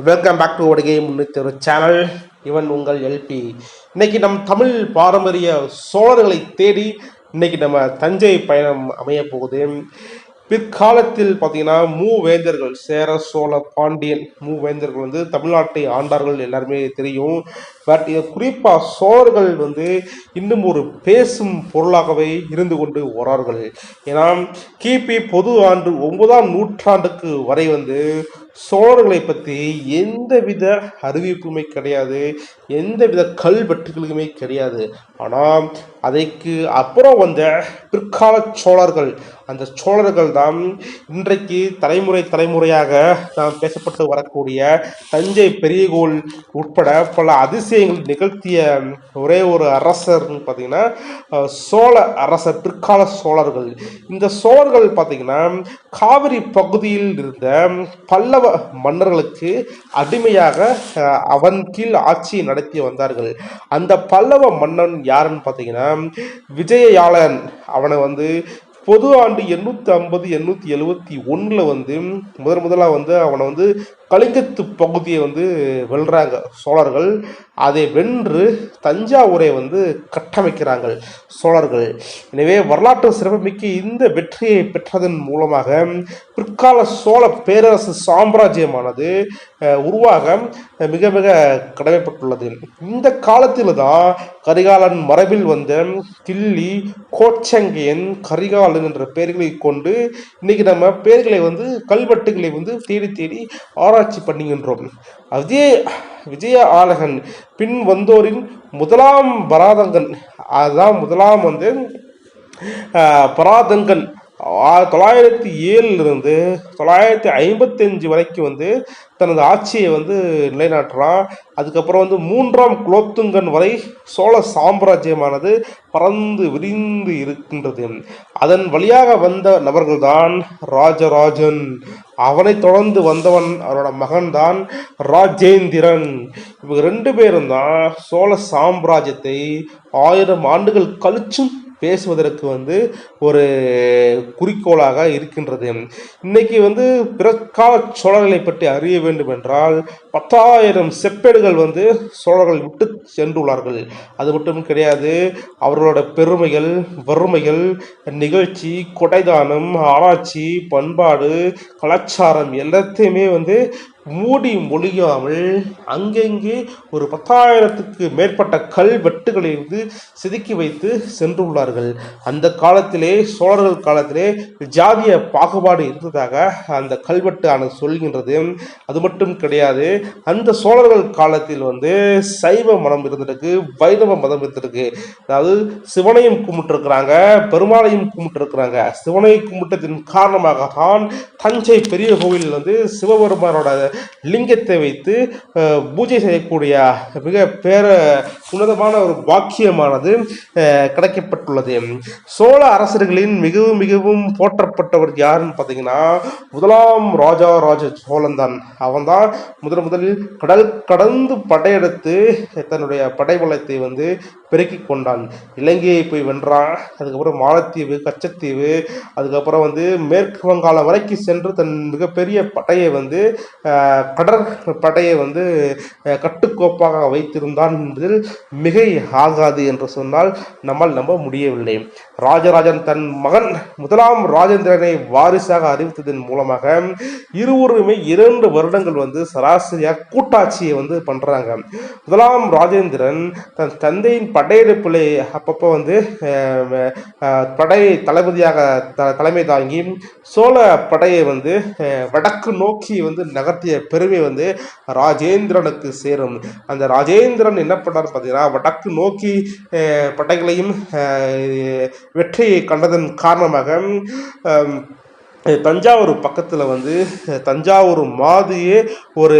Welcome back to ஒடுகை முன்னித்தொரு channel. இவன் உங்கள் எல்பி. இன்னைக்கு நம் தமிழ் பாரம்பரிய சோழர்களை தேடி இன்னைக்கு நம்ம தஞ்சை பயணம் அமைய போகுது. பிற்காலத்தில் பார்த்தீங்கன்னா மூவேந்தர்கள், சேர சோழ பாண்டியன் மூவேந்தர்கள் வந்து தமிழ்நாட்டை ஆண்டார்கள், எல்லாருமே தெரியும். பட் இது குறிப்பாக சோழர்கள் வந்து இன்னும் ஒரு பேசும் பொருளாகவே இருந்து கொண்டு வரார்கள். ஏன்னா கிபி பொது ஆண்டு 9ஆம் நூற்றாண்டுக்கு வரை வந்து சோழர்களை பற்றி எந்தவித அறிவிப்புமே கிடையாது, எந்தவித கல்வெட்டுகளுமே கிடையாது. ஆனால் அதற்கு அப்புறம் வந்த பிற்கால சோழர்கள், அந்த சோழர்கள் தான் இன்றைக்கு தலைமுறையாக நாம் பேசப்பட்டு வரக்கூடிய தஞ்சை பெரிய கோவில் உட்பட பல அதிசயங்கள் நிகழ்த்திய ஒரே ஒரு அரசர்னு பார்த்தீங்கன்னா சோழ அரசர், பிற்கால சோழர்கள். இந்த சோழர்கள் பார்த்தீங்கன்னா காவிரி பகுதியில் இருந்த பல்லவ மன்னர்களுக்கு அடிமையாக அவன் கீழ் ஆட்சியை நடத்தி வந்தார்கள். அந்த பல்லவ மன்னன் யாருன்னு பார்த்தீங்கன்னா விஜயாலயன். அவனை வந்து பொது ஆண்டு 850 871 வந்து முதலாக வந்து அவனை வந்து கலிங்கத்து பகுதியை வந்து வெல்றாங்க சோழர்கள். அதை வென்று தஞ்சாவூரை வந்து கட்டமைக்கிறார்கள் சோழர்கள். எனவே வரலாற்று சிறப்புமிக்க இந்த வெற்றியை பெற்றதன் மூலமாக பிற்கால சோழ பேரரசு சாம்ராஜ்யமானது உருவாக மிக மிக கடமைப்பட்டுள்ளது. இந்த காலத்தில் தான் கரிகாலன் மரபில் வந்த கிள்ளி, கோச்சங்கையன், கரிகாலன் என்ற பெயர்களை கொண்டு இன்னைக்கு நம்ம பெயர்களை வந்து கல்வெட்டுகளை வந்து தேடி தேடி ஆராய்ச்சி பண்ணுகின்றோம். அதே விஜய ஆலகன் பின் வந்தோரின் முதலாம் பராதங்கன், அதுதான் முதலாம் வந்து பராதங்கன் 907 955 வரைக்கும் வந்து தனது ஆட்சியை வந்து நிலைநாட்டுறான். அதுக்கப்புறம் வந்து 3ஆம் குலோத்துங்கன் வரை சோழ சாம்ராஜ்யமானது பறந்து விரிந்து இருக்கின்றது. அதன் வழியாக வந்த நபர்கள்தான் ராஜராஜன். அவனை தொடர்ந்து வந்தவன் அவனோட மகன் தான் ராஜேந்திரன். இவங்க 2 பேரும் தான் சோழ சாம்ராஜ்யத்தை 1000 ஆண்டுகள் கழிச்சும் பேசுவதற்கு வந்து ஒரு குறிக்கோளாக இருக்கின்றது. இன்னைக்கு வந்து பிற்கால சோழர்களை பற்றி அறிய வேண்டும் என்றால் 10,000 செப்பேடுகள் வந்து சோழர்கள் விட்டு சென்றுள்ளார்கள். அது மட்டும் கிடையாது, அவர்களோட பெருமைகள், வறுமைகள், நிகழ்ச்சி, கொடைதானம், ஆராய்ச்சி, பண்பாடு, கலாச்சாரம் எல்லாத்தையுமே வந்து மூடி மொழியாமல் அங்கெங்கே ஒரு 10,000க்கு மேற்பட்ட கல்வெட்டுகளை வந்து செதுக்கி வைத்து சென்றுள்ளார்கள். அந்த காலத்திலே, சோழர்கள் காலத்திலே ஜாதிய பாகுபாடு இருந்ததாக அந்த கல்வெட்டு ஆனது சொல்கின்றது. அது மட்டும் கிடையாது, அந்த சோழர்கள் காலத்தில் வந்து சைவ மதம் இருந்திருக்கு, வைணவ மதம் இருந்திருக்கு. அதாவது சிவனையும் கும்பிட்டுருக்கிறாங்க, பெருமாளையும் கும்பிட்டுருக்கிறாங்க. சிவனை கும்பிட்டதின் காரணமாகத்தான் தஞ்சை பெரிய கோவில் வந்து சிவபெருமானோட லிங்கத்தை வைத்து பூஜை செய்யக்கூடிய மிக உன்னதமான ஒரு பாக்கியமானது கிடைக்கப்பட்டுள்ளது. சோழ அரசர்களின் மிகவும் மிகவும் போற்றப்பட்டவர் யாருன்னு பார்த்தீங்கன்னா முதலாம் ராஜ சோழன் தான். அவன் தான் முதலில் கடல் கடந்து படையெடுத்து தன்னுடைய படைபலத்தை வந்து பெருக்கி கொண்டான். இலங்கையை போய் வென்றான். அதுக்கப்புறம் மாலத்தீவு, கச்சத்தீவு, அதுக்கப்புறம் வந்து மேற்கு வங்காளம் வரைக்கும் சென்று தன் மிகப்பெரிய படையை வந்து கடற்படையை வந்து கட்டுக்கோப்பாக வைத்திருந்தான் என்பதில் மிகை ஆகாது என்று சொன்னால் நம்மால் நம்ப முடியவில்லை. ராஜராஜன் தன் மகன் முதலாம் ராஜேந்திரனை வாரிசாக அறிவித்ததன் மூலமாக இருவருமே 2 வருடங்கள் வந்து சராசரியாக கூட்டாட்சியை வந்து பண்றாங்க. முதலாம் ராஜேந்திரன் தன் தந்தையின் படையெடுப்பிலே அப்பப்போ வந்து படை தளபதியாக தலைமை தாங்கி சோழ படையை வந்து வடக்கு நோக்கி வந்து நகர்த்திய பெருமை வந்து ராஜேந்திரனுக்கு சேரும். அந்த ராஜேந்திரன் என்ன பண்ணார் பார்த்தீங்கன்னா, வடக்கு நோக்கி படைகளையும் வெற்றியை கண்டதன் காரணமாக தஞ்சாவூர் பக்கத்தில் வந்து தஞ்சாவூர் மாதிரியே ஒரு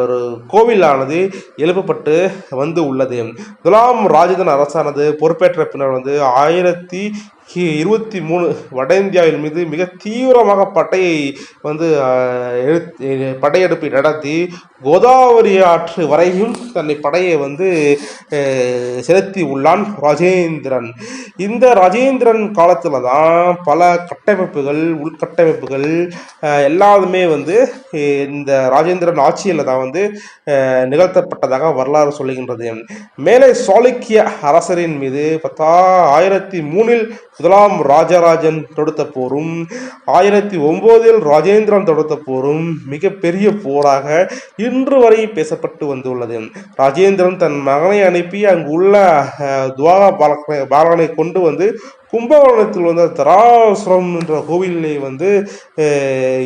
ஒரு கோவிலானது எழுப்பப்பட்டு வந்து உள்ளது. முதலாம் ராஜேந்திரன் அரசானது பொறுப்பேற்ற பின்னர் வந்து 23 வட இந்தியாவின் மீது மிக தீவிரமாக படையை வந்து படையெடுப்பை நடத்தி கோதாவரி ஆற்று வரையும் தன்னை படையை வந்து செலுத்தி உள்ளான் ராஜேந்திரன். இந்த ராஜேந்திரன் காலத்தில் தான் பல கட்டமைப்புகள் உள்கட்டமைப்புகள் எல்லாருமே வந்து இந்த ராஜேந்திரன் ஆட்சியில் தான் வந்து நிகழ்த்தப்பட்டதாக வரலாறு சொல்லுகின்றது. மேலே சாளுக்கிய அரசரின் மீது 1003 முதலாம் ராஜராஜன் தொடுத்த போரும் 1009 ராஜேந்திரன் தொடுத்த போரும் மிகப்பெரிய போராக இன்று வரை பேசப்பட்டு வந்துள்ளது. ராஜேந்திரன் தன் மகனை அனுப்பி அங்கு உள்ள துவாக பாலகனை கொண்டு வந்து கும்பகோணத்தில் வந்து தராசுரம் என்ற கோவிலை வந்து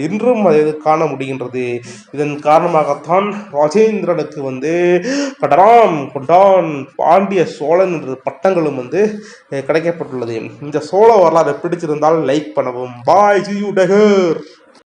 இன்றும் அதை காண முடிகின்றது. இதன் காரணமாகத்தான் ராஜேந்திரனுக்கு வந்து கடராம் கொண்டான் பாண்டிய சோழன் என்ற பட்டங்களும் வந்து கிடைக்கப்பட்டுள்ளது. இந்த சோழ வரலாறு பிடிச்சிருந்தால் லைக் பண்ணவும். பாய், see you,